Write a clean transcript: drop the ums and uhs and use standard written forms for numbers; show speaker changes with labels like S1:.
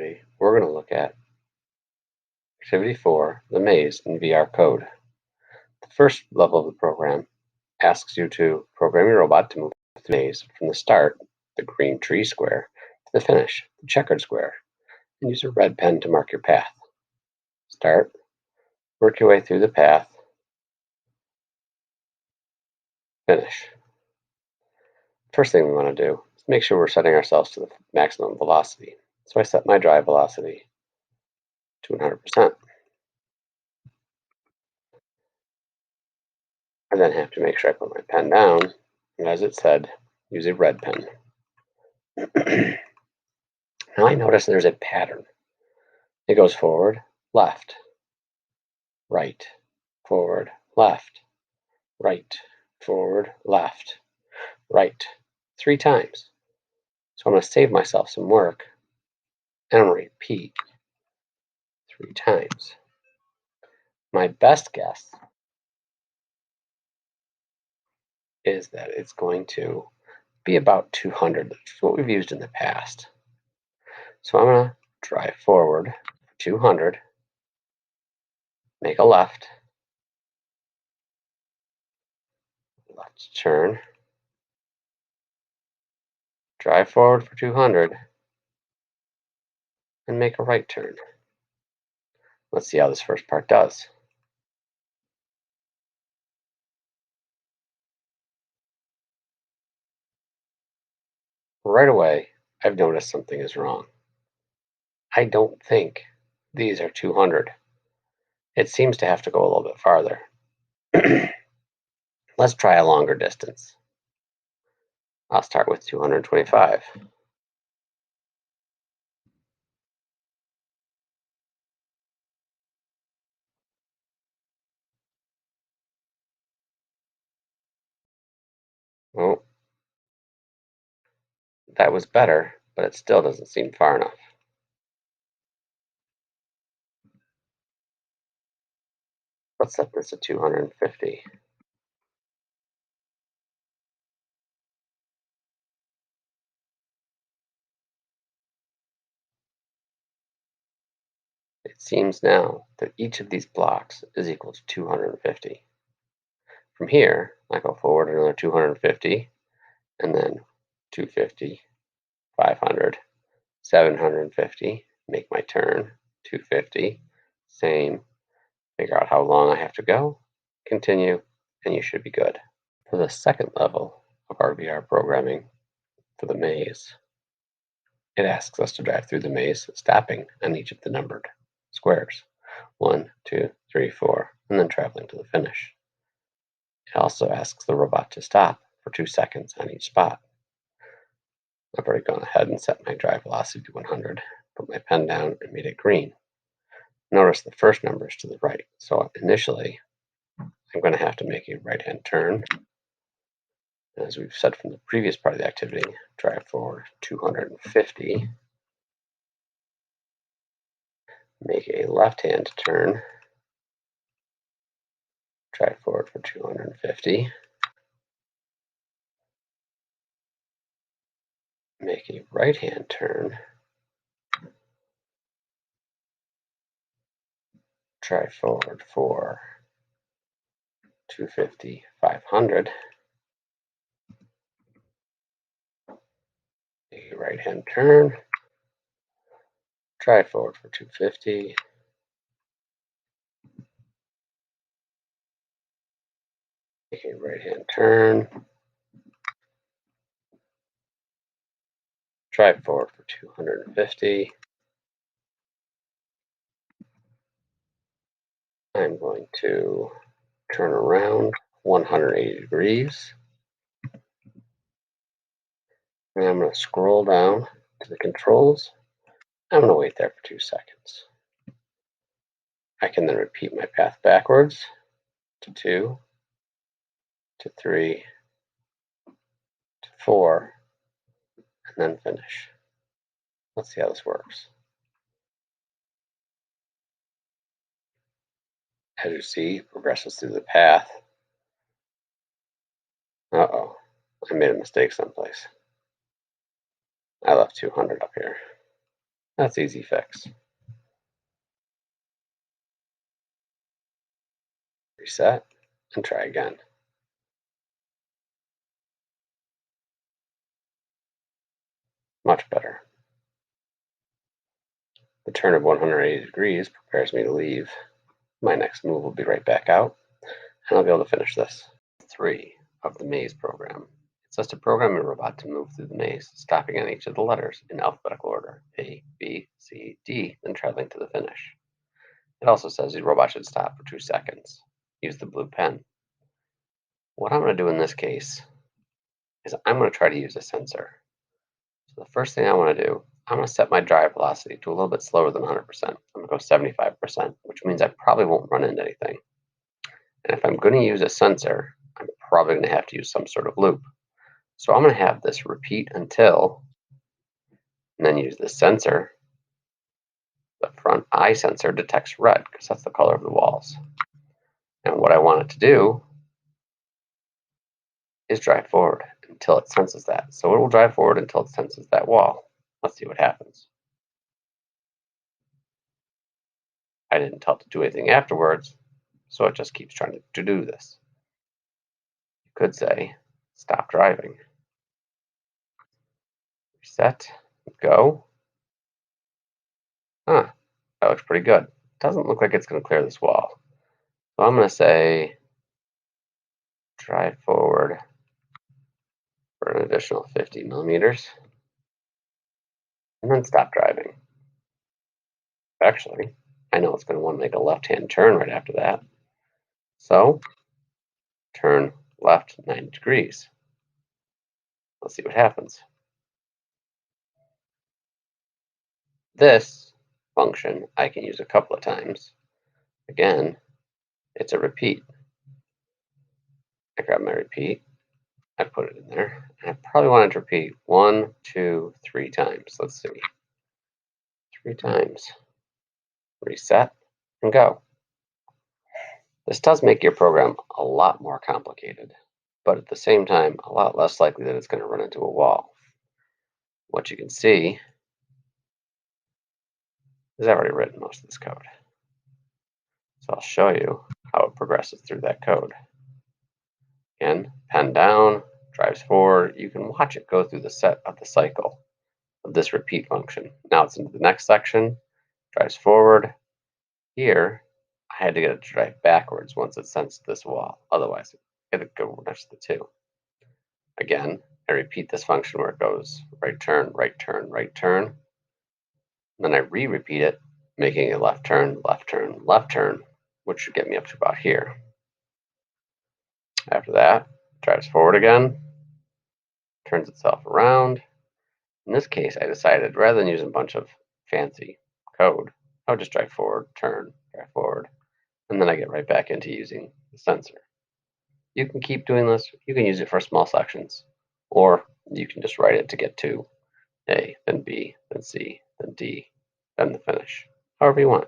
S1: activity, we're going to look at Activity 4, the maze in VR code. The first level of the program asks you to program your robot to move through the maze from the start, the green tree square, to the finish, the checkered square, and use a red pen to mark your path. Start, work your way through the path, finish. First thing we want to do is make sure we're setting ourselves to the maximum velocity. So I set my drive velocity to 100%. I then have to make sure I put my pen down, and as it said, use a red pen. Now I notice there's a pattern. It goes forward, left, right, forward, left, right, forward, left, right, 3 times. So I'm going to save myself some work, and I'm going to repeat 3 times. My best guess is that it's going to be about 200, which is what we've used in the past. So I'm going to drive forward for 200, make a left turn, drive forward for 200, and make a right turn. Let's see how this first part does. Right away, I've noticed something is wrong. I don't think these are 200. It seems to have to go a little bit farther. Let's try a longer distance. I'll start with 225. Oh, that was better, but it still doesn't seem far enough. Let's set this to 250. It seems now that each of these blocks is equal to 250. From here, I go forward another 250, and then 250, 500, 750, make my turn, 250, same, figure out how long I have to go, continue, and you should be good. For the second level of our VR programming, for the maze, it asks us to drive through the maze, stopping on each of the numbered squares, 1, 2, 3, 4, and then traveling to the finish. It also asks the robot to stop for 2 seconds on each spot. I've already gone ahead and set my drive velocity to 100, put my pen down, and made it green. Notice the first number is to the right, so initially I'm going to have to make a right-hand turn. As we've said from the previous part of the activity, drive forward 250, make a left-hand turn, drive forward for 250, make a right-hand turn, drive forward for 250, 500, make a right-hand turn, drive forward for 250, make a right-hand turn, drive forward for 250. I'm going to turn around 180 degrees. And I'm going to scroll down to the controls. I'm going to wait there for 2 seconds. I can then repeat my path backwards to 2, to 3, to 4, and then finish. Let's see how this works. As you see, it progresses through the path. Uh-oh, I made a mistake someplace. I left 200 up here. That's easy fix. Reset and try again. Much better. The turn of 180 degrees prepares me to leave. My next move will be right back out, and I'll be able to finish this. 3 of the maze program. It says to program your robot to move through the maze, stopping on each of the letters in alphabetical order, A, B, C, D, then traveling to the finish. It also says your robot should stop for 2 seconds. Use the blue pen. What I'm going to do in this case is I'm going to try to use a sensor. So the first thing I want to do, I'm going to set my drive velocity to a little bit slower than 100%. I'm going to go 75%, which means I probably won't run into anything. And if I'm going to use a sensor, I'm probably going to have to use some sort of loop. So I'm going to have this repeat until, and then use the sensor. The front eye sensor detects red because that's the color of the walls. And what I want it to do is drive forward until it senses that. So it will drive forward until it senses that wall. Let's see what happens. I didn't tell it to do anything afterwards, so it just keeps trying to do this. You could say, stop driving. Reset, go. Huh, that looks pretty good. Doesn't look like it's going to clear this wall. So I'm going to say, drive forward for an additional 50 millimeters, and then stop driving. Actually, I know it's going to want to make a left-hand turn right after that. So, turn left 90 degrees. Let's see what happens. This function I can use a couple of times. Again, it's a repeat. I grab my repeat, I put it in there, and I probably want it to repeat 1, 2, 3 times. Let's see. 3 times. Reset and go. This does make your program a lot more complicated, but at the same time, a lot less likely that it's going to run into a wall. What you can see is I've already written most of this code. So I'll show you how it progresses through that code. Again, pen down, drives forward. You can watch it go through the set of the cycle of this repeat function. Now it's into the next section, drives forward. Here, I had to get it to drive backwards once it sensed this wall. Otherwise, it would go next to the 2. Again, I repeat this function where it goes right turn, right turn, right turn. Then I re-repeat it, making a left turn, left turn, left turn, which should get me up to about here. After that, drives forward again, turns itself around. In this case, I decided rather than using a bunch of fancy code, I would just drive forward, turn, drive forward, and then I get right back into using the sensor. You can keep doing this. You can use it for small sections, or you can just write it to get to A, then B, then C, then D, then the finish, however you want.